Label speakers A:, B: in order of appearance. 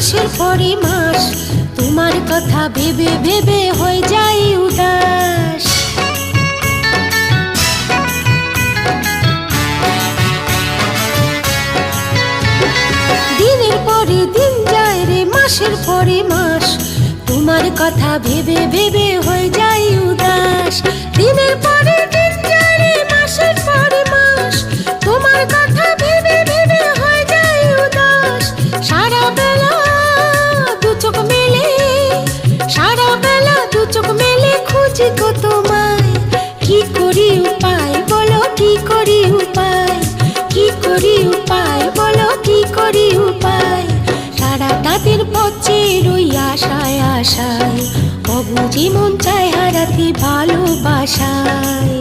A: মাসের পরে মাস তোমার কথা ভেবে ভেবে হয়ে যাই উদাস। দিনের পরে দিন যায় রে মাসের পরে মাস তোমার কথা ভেবে ভেবে হয়ে যাই উদাস। দিনের পরে দিন যায় রে মাসের পরে মাস তোমার কথা ভেবে ভেবে হয়ে যাই উদাস। সারা বেলা দু চোখ মেলে, সারা বেলা দু চোখ মেলে খুঁজি গো তোমায়। কি করি উপায় বলো, কি করি উপায়, কি করি উপায় বলো, কি করি উপায়। সারাটা দিন পচে রই আশায় আশায়, অবুঝি মন চায় হারাতে ভালোবাসায়।